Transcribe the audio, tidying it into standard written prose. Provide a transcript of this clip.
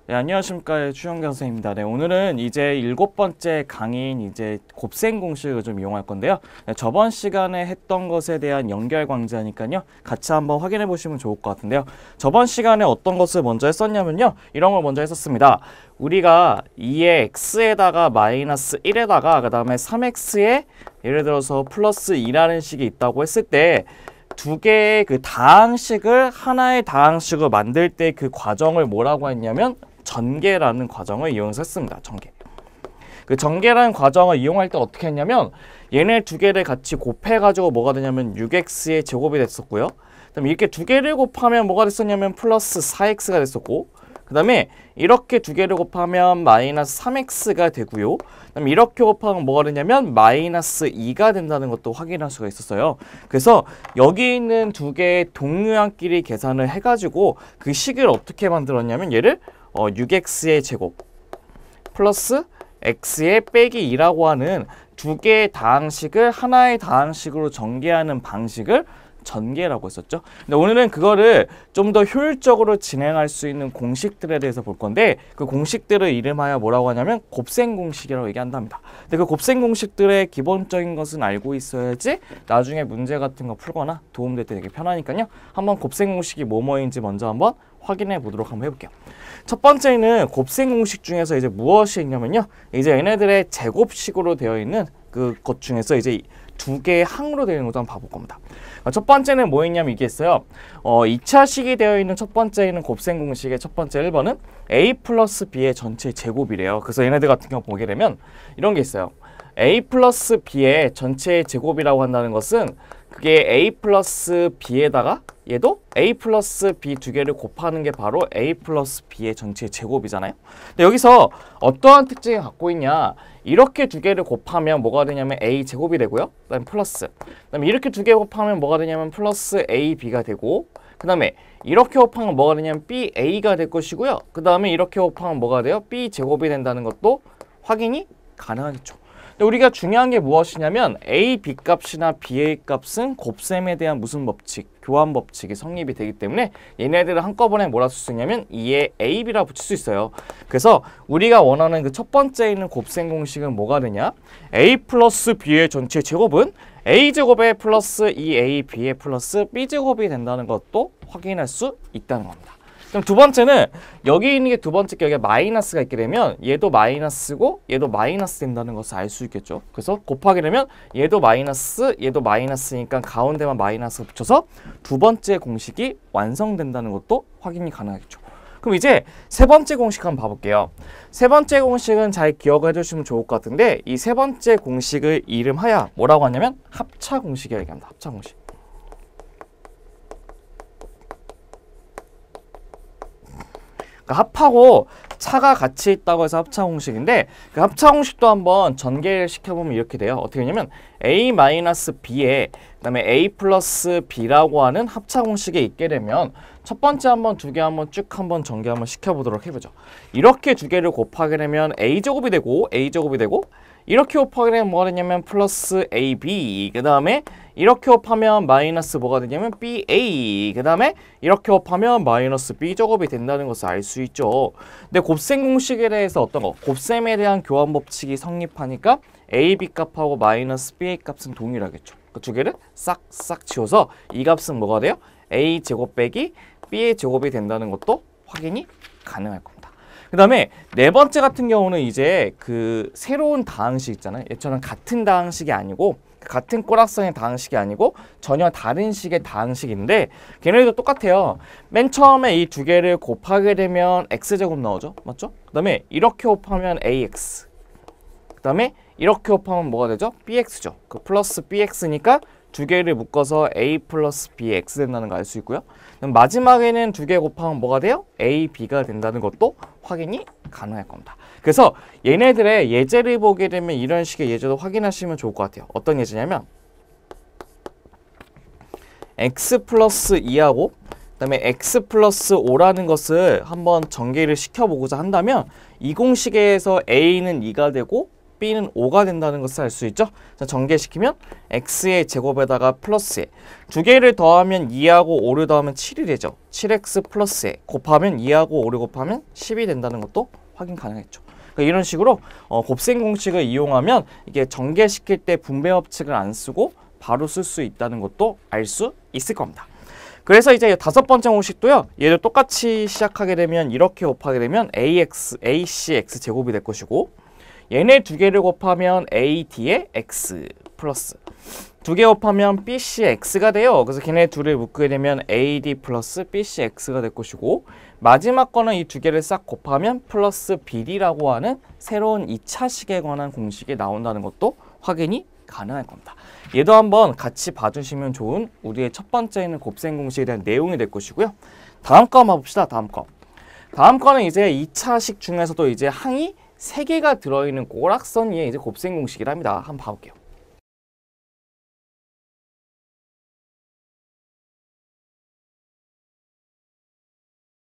네, 안녕하십니까. 추영경 선생님입니다. 네, 오늘은 이제 7번째 강의인 이제 곱셈 공식을 좀 이용할 건데요. 네, 저번 시간에 했던 것에 대한 연결 광자니까요. 같이 한번 확인해 보시면 좋을 것 같은데요. 저번 시간에 어떤 것을 먼저 했었냐면요. 이런 걸 먼저 했었습니다. 우리가 2의 x에다가 마이너스 1에다가 그 다음에 3x에 예를 들어서 플러스 2라는 식이 있다고 했을 때 두 개의 그 다항식을 하나의 다항식으로 만들 때 그 과정을 뭐라고 했냐면 전개라는 과정을 이용해서 했습니다. 전개. 그 전개라는 과정을 이용할 때 어떻게 했냐면 얘네 두 개를 같이 곱해가지고 뭐가 되냐면 6x의 제곱이 됐었고요. 그다음에 이렇게 두 개를 곱하면 뭐가 됐었냐면 플러스 4x가 됐었고, 그 다음에 이렇게 두 개를 곱하면 마이너스 3x가 되고요. 그다음에 이렇게 곱하면 뭐가 되냐면 마이너스 2가 된다는 것도 확인할 수가 있었어요. 그래서 여기 있는 두 개의 동류항끼리 계산을 해가지고 그 식을 어떻게 만들었냐면 얘를 6x의 제곱 플러스 x의 빼기 2라고 하는 두 개의 다항식을 하나의 다항식으로 전개하는 방식을 전개라고 했었죠. 근데 오늘은 그거를 좀 더 효율적으로 진행할 수 있는 공식들에 대해서 볼 건데, 그 공식들을 이름하여 뭐라고 하냐면 곱셈 공식이라고 얘기한답니다. 근데 그 곱셈 공식들의 기본적인 것은 알고 있어야지 나중에 문제 같은 거 풀거나 도움될 때 되게 편하니까요. 한번 곱셈 공식이 뭐뭐인지 먼저 한번 확인해 보도록 한번 해볼게요. 첫 번째는 곱셈 공식 중에서 이제 무엇이 있냐면요. 이제 얘네들의 제곱식으로 되어 있는 그것 중에서 이제 두 개의 항으로 되어 있는 것도 한번 봐볼 겁니다. 첫 번째는 뭐 있냐면 이게 있어요. 2차식이 되어 있는 첫 번째는 곱셈 공식의 첫 번째 1번은 a 플러스 b의 전체 제곱이래요. 그래서 얘네들 같은 경우 보게 되면 이런 게 있어요. a 플러스 b의 전체 제곱이라고 한다는 것은 그게 a 플러스 b에다가 얘도 a 플러스 b 두 개를 곱하는 게 바로 a 플러스 b의 전체 제곱이잖아요. 근데 여기서 어떠한 특징을 갖고 있냐, 이렇게 두 개를 곱하면 뭐가 되냐면 a 제곱이 되고요. 그다음에 플러스, 그다음에 이렇게 두 개 곱하면 뭐가 되냐면 플러스 ab가 되고, 그 다음에 이렇게 곱하면 뭐가 되냐면 ba가 될 것이고요. 그 다음에 이렇게 곱하면 뭐가 돼요? b 제곱이 된다는 것도 확인이 가능하겠죠. 근데 우리가 중요한 게 무엇이냐면 a, b 값이나 b의 값은 곱셈에 대한 무슨 법칙? 교환 법칙이 성립이 되기 때문에 얘네들을 한꺼번에 뭐라 쓸 수 있냐면 2에 a, b라 붙일 수 있어요. 그래서 우리가 원하는 그 첫 번째 있는 곱셈 공식은 뭐가 되냐? a 플러스 b의 전체 제곱은 a제곱에 플러스 2a, b의 플러스 b제곱이 된다는 것도 확인할 수 있다는 겁니다. 그럼 두 번째는 여기 있는 게 두 번째 게 여기에 마이너스가 있게 되면 얘도 마이너스고 얘도 마이너스 된다는 것을 알 수 있겠죠. 그래서 곱하게 되면 얘도 마이너스니까 가운데만 마이너스 붙여서 두 번째 공식이 완성된다는 것도 확인이 가능하겠죠. 그럼 이제 세 번째 공식 한번 봐볼게요. 세 번째 공식은 잘 기억을 해주시면 좋을 것 같은데, 이 세 번째 공식을 이름하여 뭐라고 하냐면 합차 공식이라고 얘기합니다. 합차 공식. 그러니까 합하고 차가 같이 있다고 해서 합차 공식인데, 그 합차 공식도 한번 전개를 시켜보면 이렇게 돼요. 어떻게 되냐면 a-b에 그다음에 a 플러스 b라고 하는 합차 공식에 있게 되면 첫 번째 한번 두 개 한번 쭉 한번 전개 한번 시켜보도록 해보죠. 이렇게 두 개를 곱하게 되면 a제곱이 되고 이렇게 곱하게 되면 뭐가 되냐면 플러스 ab, 그 다음에 이렇게 곱하면 마이너스 뭐가 되냐면 ba, 그 다음에 이렇게 곱하면 마이너스 b제곱이 된다는 것을 알 수 있죠. 근데 곱셈 공식에 대해서 어떤 거? 곱셈에 대한 교환 법칙이 성립하니까 ab 값하고 마이너스 ba 값은 동일하겠죠. 그 두 개를 싹싹 지워서 이 값은 뭐가 돼요? a 제곱 빼기 b의 제곱이 된다는 것도 확인이 가능할 겁니다. 그 다음에 네 번째 같은 경우는 이제 그 새로운 다항식 있잖아요. 얘처럼 같은 다항식이 아니고, 같은 꼬락선의 다항식이 아니고 전혀 다른 식의 다항식인데 걔네들도 똑같아요. 맨 처음에 이 두 개를 곱하게 되면 x제곱 나오죠. 맞죠? 그 다음에 이렇게 곱하면 ax, 그 다음에 이렇게 곱하면 뭐가 되죠? bx죠. 그 플러스 bx니까 두 개를 묶어서 a 플러스 bx 된다는 거 알 수 있고요. 마지막에는 두 개 곱하면 뭐가 돼요? a, b가 된다는 것도 확인이 가능할 겁니다. 그래서 얘네들의 예제를 보게 되면 이런 식의 예제도 확인하시면 좋을 것 같아요. 어떤 예제냐면 x 플러스 2하고 그다음에 x 플러스 5라는 것을 한번 전개를 시켜보고자 한다면 이 공식에서 a는 2가 되고 b는 5가 된다는 것을 알 수 있죠. 자, 전개시키면 x의 제곱에다가 플러스에 두 개를 더하면 2하고 5를 더하면 7이 되죠. 7x 플러스에 곱하면 2하고 5를 곱하면 10이 된다는 것도 확인 가능했죠. 그러니까 이런 식으로 곱셈 공식을 이용하면 이게 전개시킬 때 분배 법칙을 안 쓰고 바로 쓸 수 있다는 것도 알 수 있을 겁니다. 그래서 이제 5번째 공식도요. 얘를 똑같이 시작하게 되면 이렇게 곱하게 되면 ACX 제곱이 될 것이고 얘네 두 개를 곱하면 AD의 X 플러스 두 개 곱하면 BCX가 돼요. 그래서 걔네 둘을 묶게 되면 AD 플러스 BCX가 될 것이고 마지막 거는 이 두 개를 싹 곱하면 플러스 BD라고 하는 새로운 2차식에 관한 공식이 나온다는 것도 확인이 가능할 겁니다. 얘도 한번 같이 봐주시면 좋은 우리의 첫 번째는 곱셈 공식에 대한 내용이 될 것이고요. 다음 거 한번 봅시다. 다음 거는 이제 2차식 중에서도 이제 항이 3개가 들어있는 꼬락선 위에 이제 곱셈 공식이랍니다. 한번 봐볼게요.